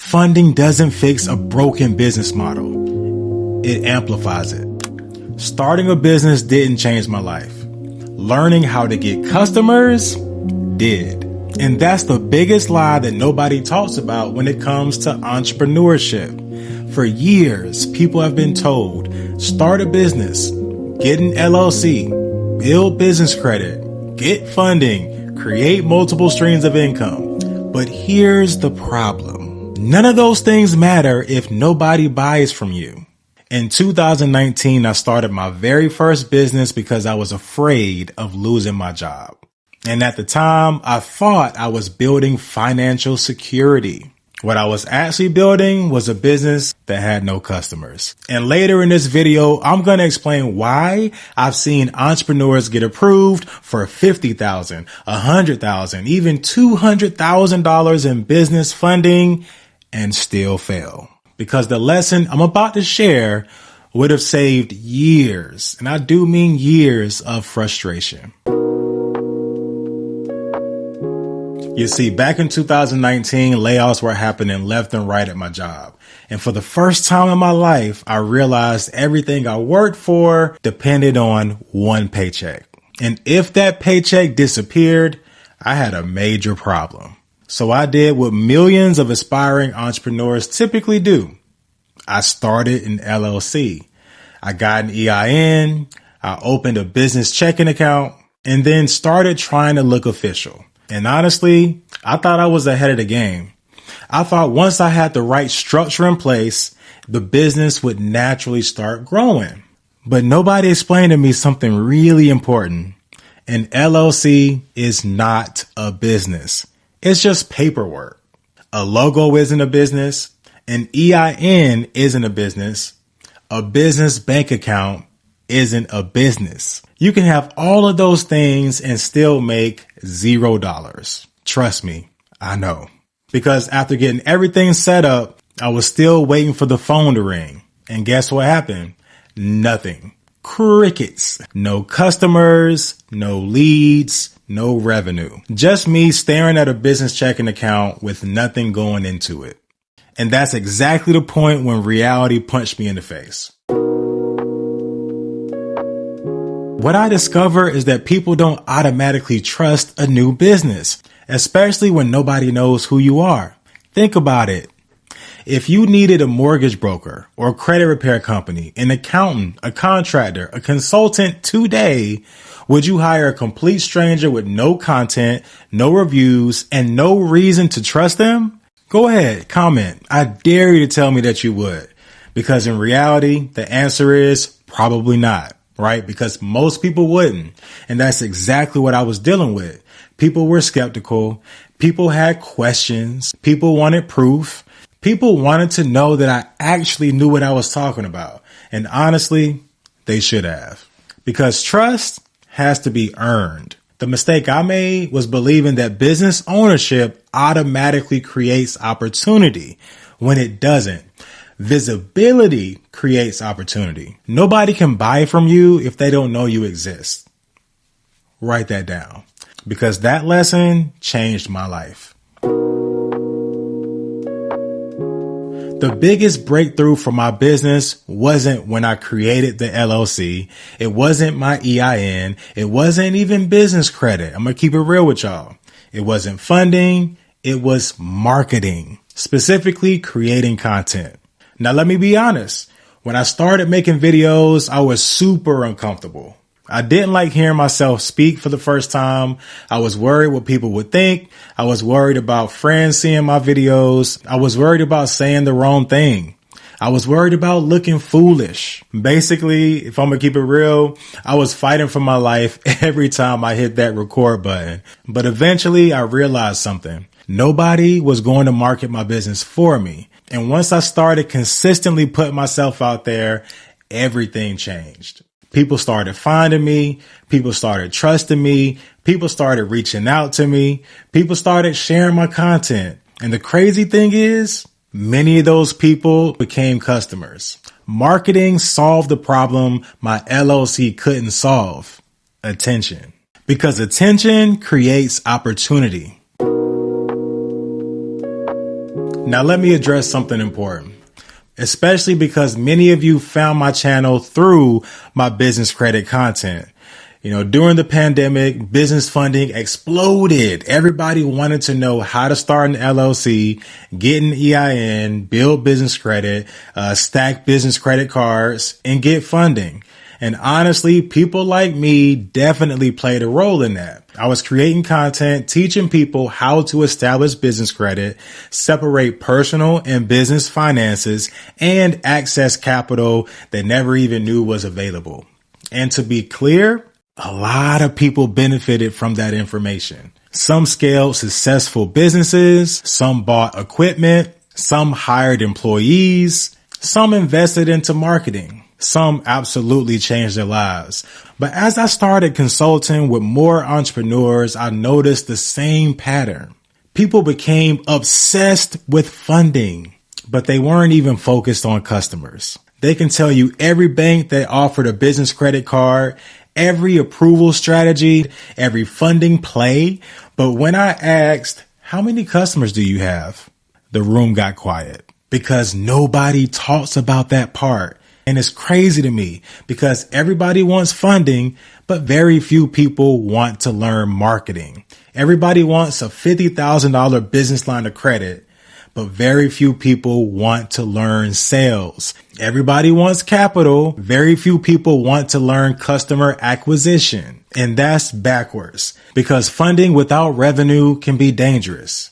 Funding doesn't fix a broken business model. It amplifies it. Starting a business didn't change my life. Learning how to get customers did. And that's the biggest lie that nobody talks about when it comes to entrepreneurship. For years, people have been told, start a business, get an LLC, build business credit, get funding, create multiple streams of income. But here's the problem. None of those things matter if nobody buys from you. In 2019, I started my very first business because I was afraid of losing my job. And at the time, I thought I was building financial security. What I was actually building was a business that had no customers. And later in this video, I'm going to explain why I've seen entrepreneurs get approved for $50,000, $100,000, even $200,000 in business funding and still fail. Because the lesson I'm about to share would have saved years, and I do mean years, of frustration. You see, back in 2019, layoffs were happening left and right at my job. And for the first time in my life, I realized everything I worked for depended on one paycheck. And if that paycheck disappeared, I had a major problem. So I did what millions of aspiring entrepreneurs typically do. I started an LLC. I got an EIN. I opened a business checking account and then started trying to look official. And honestly, I thought I was ahead of the game. I thought once I had the right structure in place, the business would naturally start growing. But nobody explained to me something really important. An LLC is not a business. It's just paperwork. A logo isn't a business. An EIN isn't a business. A business bank account isn't a business. You can have all of those things and still make $0. Trust me, I know. Because after getting everything set up, I was still waiting for the phone to ring. And guess what happened? Nothing. Crickets. No customers, no leads, no revenue. Just me staring at a business checking account with nothing going into it. And that's exactly the point when reality punched me in the face. What I discover is that people don't automatically trust a new business, especially when nobody knows who you are. Think about it. If you needed a mortgage broker or a credit repair company, an accountant, a contractor, a consultant today, would you hire a complete stranger with no content, no reviews, and no reason to trust them? Go ahead, comment. I dare you to tell me that you would. Because in reality, the answer is probably not, right? Because most people wouldn't. And that's exactly what I was dealing with. People were skeptical. People had questions. People wanted proof. People wanted to know that I actually knew what I was talking about. And honestly, they should have. Because trust has to be earned. The mistake I made was believing that business ownership automatically creates opportunity when it doesn't. Visibility creates opportunity. Nobody can buy from you if they don't know you exist. Write that down because that lesson changed my life. The biggest breakthrough for my business wasn't when I created the LLC. It wasn't my EIN. It wasn't even business credit. I'm going to keep it real with y'all. It wasn't funding. It was marketing, specifically creating content. Now, let me be honest. When I started making videos, I was super uncomfortable. I didn't like hearing myself speak for the first time. I was worried what people would think. I was worried about friends seeing my videos. I was worried about saying the wrong thing. I was worried about looking foolish. Basically, if I'm gonna keep it real, I was fighting for my life every time I hit that record button. But eventually I realized something. Nobody was going to market my business for me. And once I started consistently putting myself out there, everything changed. People started finding me. People started trusting me. People started reaching out to me. People started sharing my content. And the crazy thing is, many of those people became customers. Marketing solved the problem my LLC couldn't solve. Attention. Because attention creates opportunity. Now, let me address something important, especially because many of you found my channel through my business credit content. During the pandemic, business funding exploded. Everybody wanted to know how to start an LLC, get an EIN, build business credit, stack business credit cards, and get funding. And honestly, people like me definitely played a role in that. I was creating content, teaching people how to establish business credit, separate personal and business finances, and access capital they never even knew was available. And to be clear, a lot of people benefited from that information. Some scaled successful businesses, some bought equipment, some hired employees, some invested into marketing. Some absolutely changed their lives. But as I started consulting with more entrepreneurs, I noticed the same pattern. People became obsessed with funding, but they weren't even focused on customers. They can tell you every bank that offered a business credit card, every approval strategy, every funding play. But when I asked, how many customers do you have? The room got quiet because nobody talks about that part. And it's crazy to me because everybody wants funding, but very few people want to learn marketing. Everybody wants a $50,000 business line of credit, but very few people want to learn sales. Everybody wants capital. Very few people want to learn customer acquisition. And that's backwards because funding without revenue can be dangerous.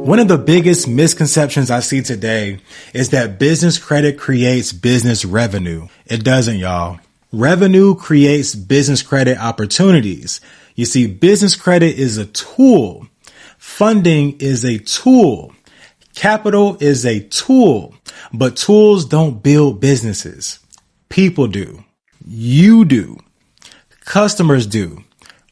One of the biggest misconceptions I see today is that business credit creates business revenue. It doesn't, y'all. Revenue creates business credit opportunities. You see, business credit is a tool. Funding is a tool. Capital is a tool, but tools don't build businesses. People do. You do. Customers do.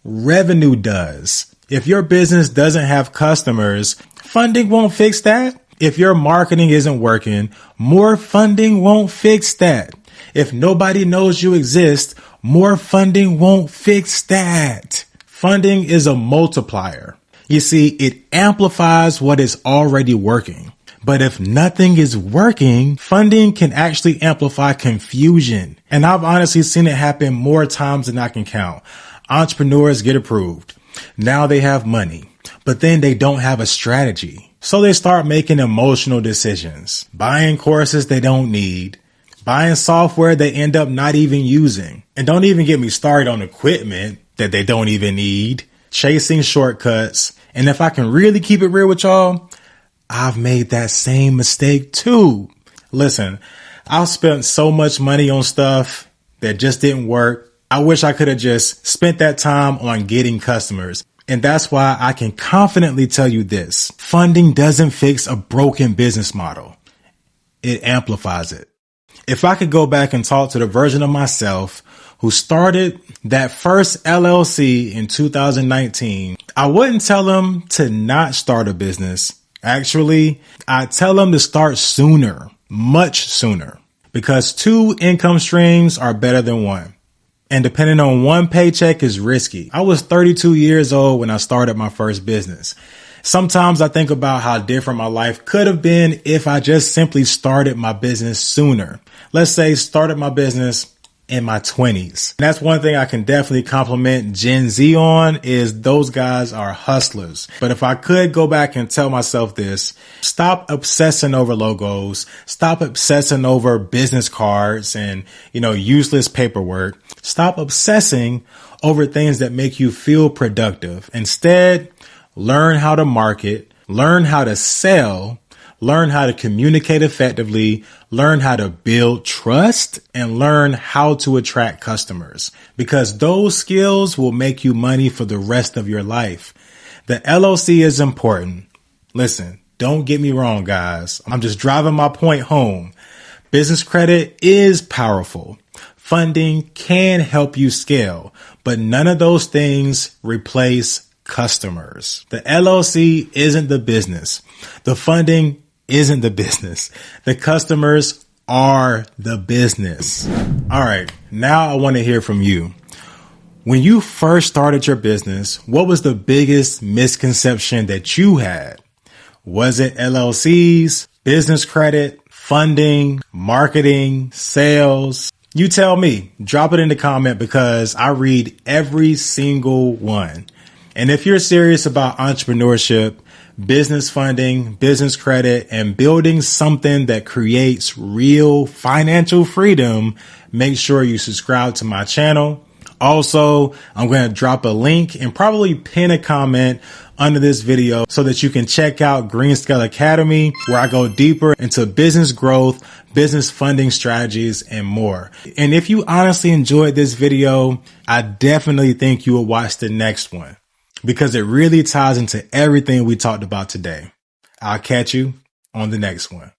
Revenue does. If your business doesn't have customers, funding won't fix that. If your marketing isn't working, more funding won't fix that. If nobody knows you exist, more funding won't fix that. Funding is a multiplier. You see, it amplifies what is already working. But if nothing is working, funding can actually amplify confusion. And I've honestly seen it happen more times than I can count. Entrepreneurs get approved. Now they have money, but then they don't have a strategy. So they start making emotional decisions, buying courses they don't need, buying software they end up not even using. And don't even get me started on equipment that they don't even need, chasing shortcuts. And if I can really keep it real with y'all, I've made that same mistake too. Listen, I've spent so much money on stuff that just didn't work. I wish I could have just spent that time on getting customers. And that's why I can confidently tell you this. Funding doesn't fix a broken business model. It amplifies it. If I could go back and talk to the version of myself who started that first LLC in 2019, I wouldn't tell them to not start a business. Actually, I'd tell them to start sooner, much sooner, because 2 income streams are better than 1. And depending on 1 paycheck is risky. I was 32 years old when I started my first business. Sometimes I think about how different my life could have been if I just simply started my business sooner. Let's say started my business in my 20s. And that's one thing I can definitely compliment Gen Z on is those guys are hustlers. But if I could go back and tell myself this, stop obsessing over logos, stop obsessing over business cards and, useless paperwork. Stop obsessing over things that make you feel productive. Instead, learn how to market, learn how to sell, learn how to communicate effectively, learn how to build trust, and learn how to attract customers, because those skills will make you money for the rest of your life. The LLC is important. Listen, don't get me wrong, guys. I'm just driving my point home. Business credit is powerful. Funding can help you scale, but none of those things replace customers. The LLC isn't the business. The funding isn't the business. The customers are the business. All right. Now I want to hear from you. When you first started your business, what was the biggest misconception that you had? Was it LLCs, business credit, funding, marketing, sales? You tell me. Drop it in the comment because I read every single one. And if you're serious about entrepreneurship, business funding, business credit, and building something that creates real financial freedom, make sure you subscribe to my channel. Also, I'm going to drop a link and probably pin a comment under this video so that you can check out Greenscale Academy, where I go deeper into business growth, business funding strategies, and more. And if you honestly enjoyed this video, I definitely think you will watch the next one because it really ties into everything we talked about today. I'll catch you on the next one.